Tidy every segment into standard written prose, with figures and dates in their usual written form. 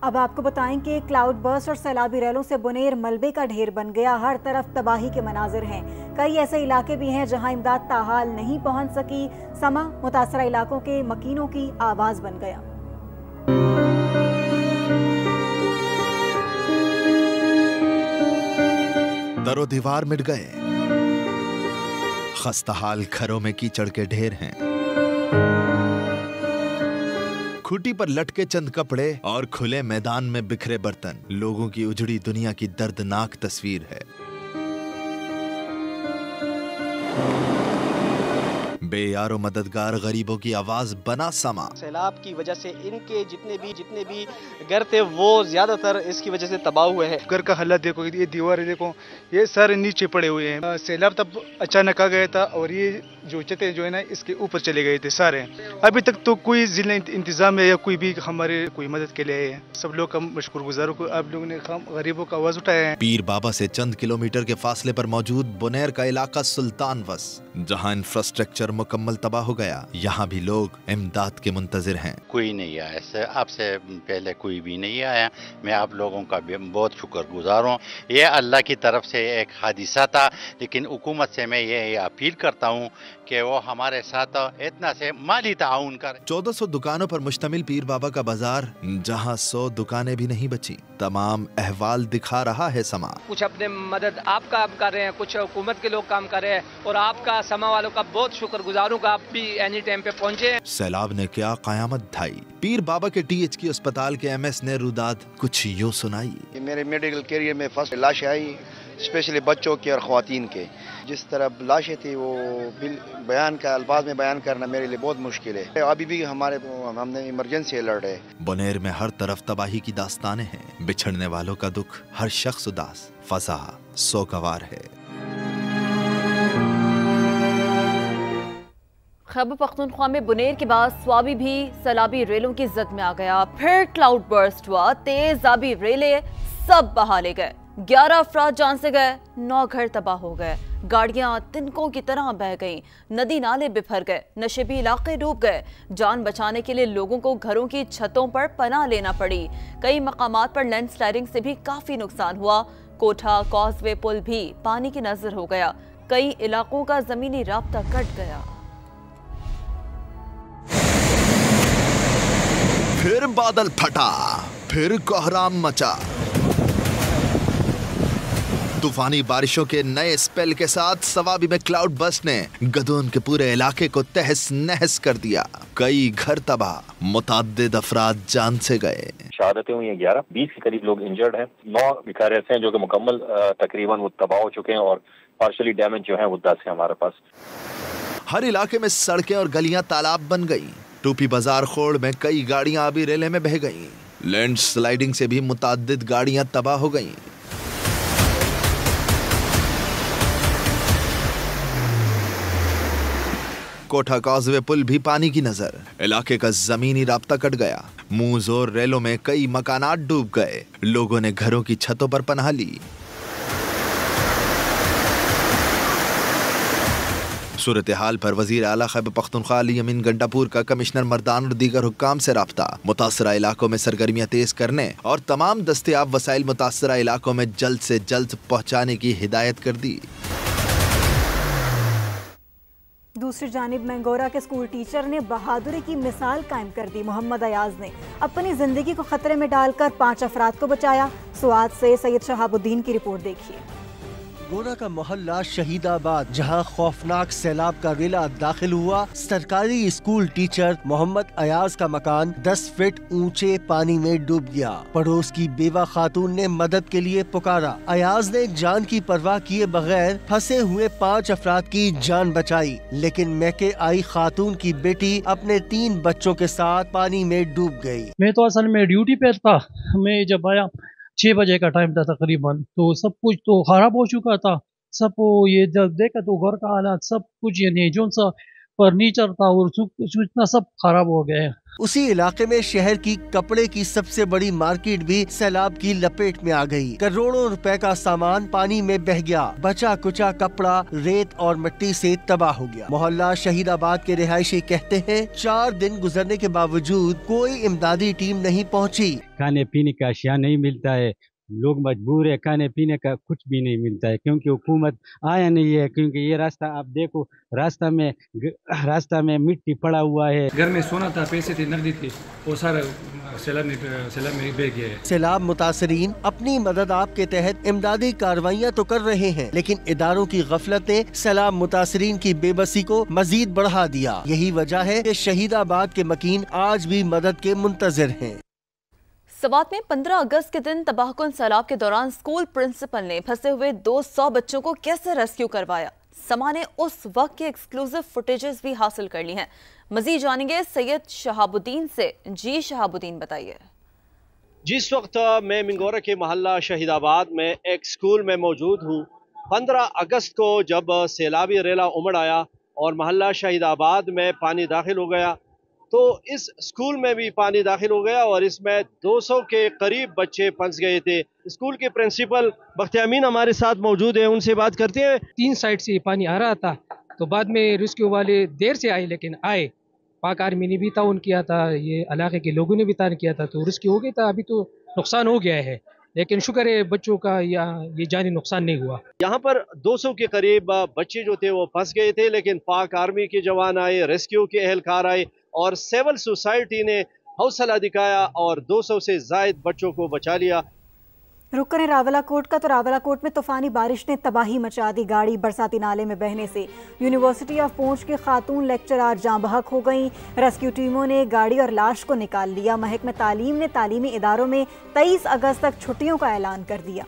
अब आपको बताएं कि क्लाउड बर्स्ट और सैलाबी रैलों से बुनेर मलबे का ढेर बन गया। हर तरफ तबाही के मनाजिर हैं। कई ऐसे इलाके भी हैं जहां इमदाद ताहाल नहीं पहुंच सकी। समा मुतासरा इलाकों के मकीनों की आवाज बन गया। दरो दीवार मिट गए, खस्ताहाल घरों में कीचड़ के ढेर हैं। खूंटी पर लटके चंद कपड़े और खुले मैदान में बिखरे बर्तन लोगों की उजड़ी दुनिया की दर्दनाक तस्वीर है। बेयारो मददगार गरीबों की आवाज बना समा। सैलाब की वजह से इनके जितने भी घर थे वो ज्यादातर इसकी वजह से तबाह हुए हैं। घर का हालत देखो, ये दीवारें देखो, ये सारे नीचे पड़े हुए हैं। सैलाब तब अचानक आ गया था और ये जो छतें जो है ना इसके ऊपर चले गए थे सारे। अभी तक तो कोई जिला इंतजाम है या कोई भी हमारे कोई मदद के लिए आए हैं। सब लोग का मशकूर गुजारों को आप लोगों ने गरीबों का आवाज उठाया है। पीर बाबा से चंद किलोमीटर के फासले पर मौजूद बुनेर का इलाका सुल्तान वस, जहां इंफ्रास्ट्रक्चर मुकम्मल तबाह हो गया, यहाँ भी लोग इमदाद के मुंतजिर हैं। कोई नहीं आया, आपसे पहले कोई भी नहीं आया। मैं आप लोगों का भी बहुत शुक्रगुजार हूँ। ये अल्लाह की तरफ से एक हादिसा था, लेकिन हुकूमत से मैं ये अपील करता हूँ कि वो हमारे साथ इतना से माली ताउन कर। 1400 दुकानों पर मुश्तमिल पीर बाबा का बाजार, जहाँ 100 दुकानें भी नहीं बची, तमाम अहवाल दिखा रहा है समा। कुछ अपने मदद आप काम कर रहे हैं, कुछ हुकूमत के लोग काम कर रहे हैं और आपका समा वालों का बहुत शुक्रगुजार हूं कि आप भी एनी टाइम पे पहुंचे। सैलाब ने क्या कयामत ढाई। पीर बाबा के THQ अस्पताल के MS ने रुदाद कुछ यूं सुनाई। मेरे मेडिकल कैरियर में फर्स्ट लाशें आई, स्पेशली बच्चों के और ख्वातीन के। जिस तरह लाशें थी वो बयान का अल्फाज में बयान करना मेरे लिए बहुत मुश्किल है। अभी भी हमने इमरजेंसी अलर्ट है। बुनेर में हर तरफ तबाही की दास्तानें हैं। बिछड़ने वालों का दुख, हर शख्स उदास, फजा सोगवार है। खैबर पख्तूनख्वा में बुनेर के बाद स्वाबी भी सैलाबी रेलों की जद में आ गया। फिर क्लाउड बर्स्ट हुआ, तेज आबी रेले सब बहा ले गए। 11 अफराद जान से गए, 9 घर तबाह हो गए। गाड़ियां तिनकों की तरह बह गईं, नदी नाले बिफर गए, नशेबी इलाके डूब गए। जान बचाने के लिए लोगों को घरों की छतों पर पनाह लेना पड़ी। कई मकामात पर लैंडस्लाइडिंग से भी काफी नुकसान हुआ। कोठा कॉजवे पुल भी पानी की नजर हो गया। कई इलाकों का जमीनी राब्ता कट गया। फिर बादल फटा, फिर कोहराम मचा। तूफानी बारिशों के नए स्पेल के साथ सवाबी में क्लाउड बर्स्ट ने गदोन के पूरे इलाके को तहस नहस कर दिया। कई घर तबाह, मुताद्दिद अफराद जान से गए। शहादतें हुई हैं 11, 20 के करीब लोग इंजर्ड हैं। 9 बिकार ऐसे हैं जो कि मुकम्मल तकरीबन वो तबाह हो चुके हैं और पार्शली डैमेज जो है वो 10 है हमारे पास। हर इलाके में सड़कें और गलियां तालाब बन गई। टूपी बाजार खोड़ में कई गाड़ियां आबी रेले में बह गईं। लैंड स्लाइडिंग से भी मुताद्दिद गाड़ियां तबाह हो गईं। कोठा कॉजवे पुल भी पानी की नजर। इलाके का जमीनी राब्ता कट गया। मुंह जोर रेलों में कई मकानात डूब गए। लोगों ने घरों की छतों पर पनाह ली। सूरत हाल पर वजीर आला खैबर पख्तूनख्वा अली अमीन गंडापुर का कमिश्नर मर्दान और दीगर हुक्काम से राब्ता। मुतासरा इलाकों में सरगर्मियां तेज करने और तमाम दस्तयाब वसाइल मुतासरा इलाकों में जल्द से जल्द पहुंचाने की हिदायत कर दी। दूसरी जानिब मैंगोरा के स्कूल टीचर ने बहादुरी की मिसाल कायम कर दी। मोहम्मद अयाज ने अपनी जिंदगी को खतरे में डालकर 5 अफराद को बचाया। सुआद से सैयद शहाबुद्दीन की रिपोर्ट देखिए। गोरा का मोहल्ला शहीदाबाद, जहां खौफनाक सैलाब का रेला दाखिल हुआ। सरकारी स्कूल टीचर मोहम्मद अयाज का मकान 10 फीट ऊंचे पानी में डूब गया। पड़ोस की बेवा खातून ने मदद के लिए पुकारा। अयाज ने जान की परवाह किए बगैर फंसे हुए 5 अफराद की जान बचाई, लेकिन मैके आई खातून की बेटी अपने 3 बच्चों के साथ पानी में डूब गई। मैं तो असल में ड्यूटी पे था। मैं जब आया 6 बजे का टाइम था तकरीबन, तो सब कुछ तो खराब हो चुका था। सब ये जब देखा तो घर का हालात सब कुछ यानी जो सा फर्नीचर था और इतना सब खराब हो गया है। उसी इलाके में शहर की कपड़े की सबसे बड़ी मार्केट भी सैलाब की लपेट में आ गई। करोड़ों रुपए का सामान पानी में बह गया। बचा कुचा कपड़ा रेत और मिट्टी से तबाह हो गया। मोहल्ला शहीदाबाद के रिहायशी कहते हैं 4 दिन गुजरने के बावजूद कोई इमदादी टीम नहीं पहुंची। खाने पीने का अशिया नहीं मिलता है, लोग मजबूर है, खाने पीने का कुछ भी नहीं मिलता है क्योंकि हुकूमत आया नहीं है। क्योंकि ये रास्ता आप देखो, रास्ता में मिट्टी पड़ा हुआ है। घर में सोना था, पैसे थे, नकदी थी, वो सारा सैलाब में बह गया है। सैलाब मुतासरीन अपनी मदद आप के तहत इमदादी कार्रवाइयाँ तो कर रहे हैं, लेकिन इदारों की गफलत ने सैलाब मुतासरीन की बेबसी को मजीद बढ़ा दिया। यही वजह है कि शहीदाबाद के मकीन आज भी मदद के मुंतजर हैं। सवात में 15 अगस्त के दिन तबाहकुन सैलाब के दौरान स्कूल प्रिंसिपल ने फंसे हुए 200 बच्चों को कैसे रेस्क्यू करवाया। समा ने उस वक्त के एक्सक्लूसिव फुटेजेस भी हासिल कर ली हैं। मजीद जानेंगे सैयद शहाबुद्दीन से। जी शहाबुद्दीन बताइए। जिस वक्त मैं मिंगोरा के मोहल्ला शहीदाबाद में एक स्कूल में मौजूद हूँ, 15 अगस्त को जब सैलाबी रेला उमड़ आया और मोहल्ला शहीदाबाद में पानी दाखिल हो गया, तो इस स्कूल में भी पानी दाखिल हो गया और इसमें 200 के करीब बच्चे फंस गए थे। स्कूल के प्रिंसिपल बख्तियार अमीन हमारे साथ मौजूद हैं, उनसे बात करते हैं। 3 साइड से पानी आ रहा था, तो बाद में रेस्क्यू वाले देर से आए, लेकिन आए। पाक आर्मी ने भी ताउन किया था, ये इलाके के लोगों ने भी ताउन किया था, तो रेस्क्यू हो गया था। अभी तो नुकसान हो गया है, लेकिन शुक्र है बच्चों का ये जानी नुकसान नहीं हुआ। यहाँ पर 200 के करीब बच्चे जो थे वो फंस गए थे, लेकिन पाक आर्मी के जवान आए, रेस्क्यू के एहलकार आए और सिविल सोसाइटी ने हौसला दिखाया और 200 से ज्यादा बच्चों को बचा लिया। रुक करें रावलाकोट का, तो रावलाकोट में तूफानी बारिश ने तबाही मचा दी। गाड़ी बरसाती नाले में बहने से यूनिवर्सिटी ऑफ पूंछ की खातून लेक्चरर जाँ बहक हो गई। रेस्क्यू टीमों ने गाड़ी और लाश को निकाल लिया। महकमा तालीम ने तालीमी इदारों में 23 अगस्त तक छुट्टियों का ऐलान कर दिया।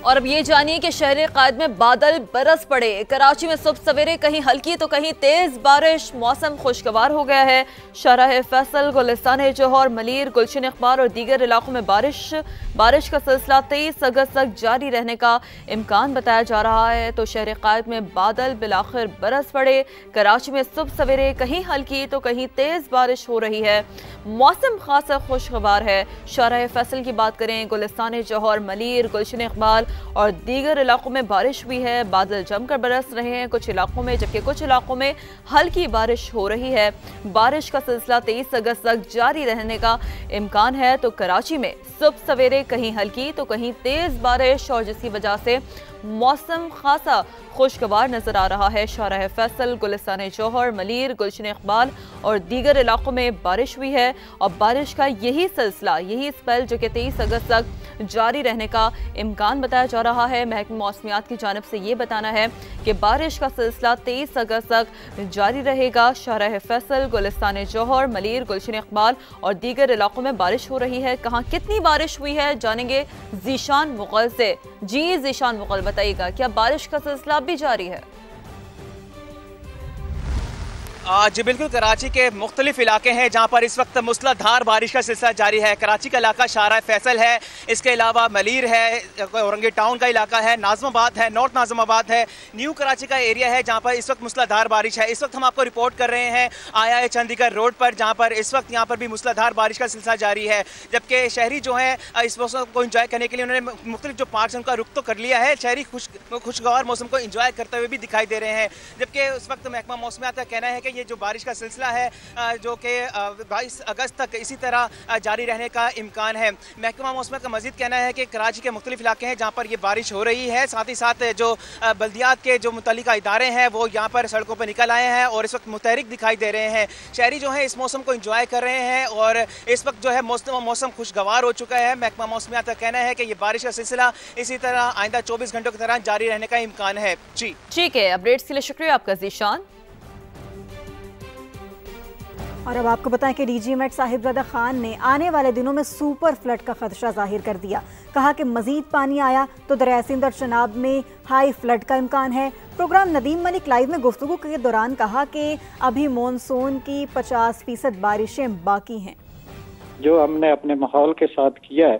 और अब ये जानिए कि शहर कायद में बादल बरस पड़े। कराची में सुबह सवेरे कहीं हल्की तो कहीं तेज बारिश, मौसम खुशगवार हो गया है। शाहराह फैसल, गुलिस्तान जौहर, मलीर, गुलशन इकबाल और दीगर इलाकों में बारिश का सिलसिला 23 अगस्त तक जारी रहने का इम्कान बताया जा रहा है। तो शहर कायद में बादल बिलाखिर बरस पड़े। कराची में सुबह सवेरे कहीं हल्की तो कहीं तेज बारिश हो रही है। मौसम खासा खुशगवार है। शाहराह फैसल की बात करें, गुलिस्तान जौहर, मलीर, गुलशन इकबाल और दीगर इलाकों में बारिश भी है। बादल जमकर बरस रहे हैं कुछ इलाकों में, जबकि कुछ इलाकों में हल्की बारिश हो रही है। बारिश का सिलसिला 23 अगस्त तक जारी रहने का इम्कान है। तो कराची में सुबह सवेरे कहीं हल्की तो कहीं तेज बारिश, और जिसकी वजह से मौसम खासा खुशगवार नजर आ रहा है। शाहराह फैसल, गुलिस्तान जौहर, मलीर, गुलशन इकबाल और दीगर इलाकों में बारिश हुई है। और बारिश का यही सिलसिला, यही स्पेल जो कि 23 अगस्त तक जारी रहने का इम्कान बताया जा रहा है। महकमा मौसमियात की जानिब से ये बताना है कि बारिश का सिलसिला 23 अगस्त तक जारी रहेगा। शाहराह फैसल, गुलिस्तान जौहर, मलीर, गुलशन इकबाल और दीगर इलाकों में बारिश हो रही है। कहाँ कितनी बारिश हुई है जानेंगे जीशान मुगल से। जी जीशान मुगल बताइएगा, क्या बारिश का सिलसिला भी जारी है? जी बिल्कुल, कराची के मुख्तलिफ इलाके हैं जहाँ पर इस वक्त मूसलाधार बारिश का सिलसिला जारी है। कराची का इलाका शाहराह फैसल है, इसके अलावा मलीर है, औरंगी टाउन का इलाका है, नाज़माबाद है, नॉर्थ नाज़माबाद है, न्यू कराची का एरिया है जहाँ पर इस वक्त मूसलाधार बारिश है। इस वक्त हम आपको रिपोर्ट कर रहे हैं आया है चंडीगढ़ रोड पर, जहाँ पर इस वक्त यहाँ पर भी मूसलाधार बारिश का सिलसिला जारी है। जबकि शहरी जो है इस मौसम को इंजॉय करने के लिए उन्होंने मुख्तलिफ जो पार्क्स हैं उनका रुख तो कर लिया है। शहरी खुशगवार मौसम को इंजॉय करते हुए भी दिखाई दे रहे हैं। जबकि उस वक्त महकमा मौसमियात का कहना है कि ये जो बारिश का सिलसिला है जो कि 22 अगस्त तक इसी तरह जारी रहने का इम्कान है। महकमा मौसमियात का मजीद कहना है कि कराची के मुख्तलिफ इलाके हैं जहाँ पर ये बारिश हो रही है। साथ ही साथ जो बल्दियात के जो मुतल्लिका इदारे हैं वो यहाँ पर सड़कों पर निकल आए हैं और इस वक्त मुतहरिक दिखाई दे रहे हैं। शहरी जो है इस मौसम को इंजॉय कर रहे हैं और इस वक्त जो है मौसम खुशगवार हो चुका है। महकमा मौसमियात का कहना है कि ये बारिश का सिलसिला इसी तरह आइंदा 24 घंटों की तरह जारी रहने का इम्कान है। जी ठीक है, अपडेट्स के लिए शुक्रिया आपका जीशान। और अब आपको बताएं कि डीजी साहिबजादा खान ने आने वाले दिनों में सुपर फ्लड का खदशा जाहिर कर दिया। कहा कि मजीद पानी आया तो दरिया सिंध और चनाब में हाई फ्लड का इम्कान है। प्रोग्राम नदीम मलिक लाइव में गुफ्तगू के दौरान कहा कि अभी मॉनसून की 50% बारिशें बाकी हैं। जो हमने अपने माहौल के साथ किया है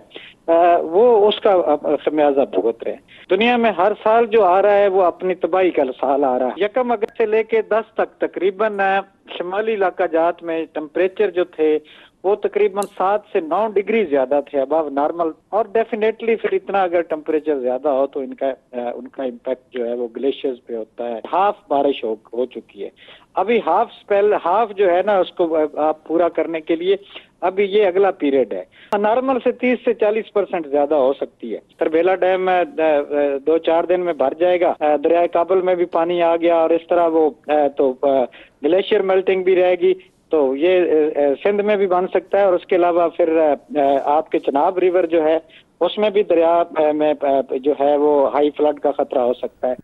वो उसका खमियाजा भुगत रहे हैं। दुनिया में हर साल जो आ रहा है वो अपनी तबाही का साल आ रहा है। 1 अगस्त से लेके 10 तक तकरीबन शुमाली इलाका जात में टेम्परेचर जो थे वो तकरीबन 7 से 9 डिग्री ज्यादा थे अबव नॉर्मल, और डेफिनेटली फिर इतना अगर टेम्परेचर ज्यादा हो तो उनका इम्पैक्ट जो है वो ग्लेशियर्स पे होता है। हाफ बारिश हो चुकी है, अभी हाफ जो है ना उसको आप पूरा करने के लिए अभी ये अगला पीरियड है। नॉर्मल से 30 से 40% ज्यादा हो सकती है। तरबेला डैम 2-4 दिन में भर जाएगा, दरिया काबुल में भी पानी आ गया और इस तरह वो तो ग्लेशियर मेल्टिंग भी रहेगी, तो ये सिंध में भी बन सकता है। और उसके अलावा फिर आपके चनाब रिवर जो है उसमें भी दरिया में जो है वो हाई फ्लड का खतरा हो सकता है।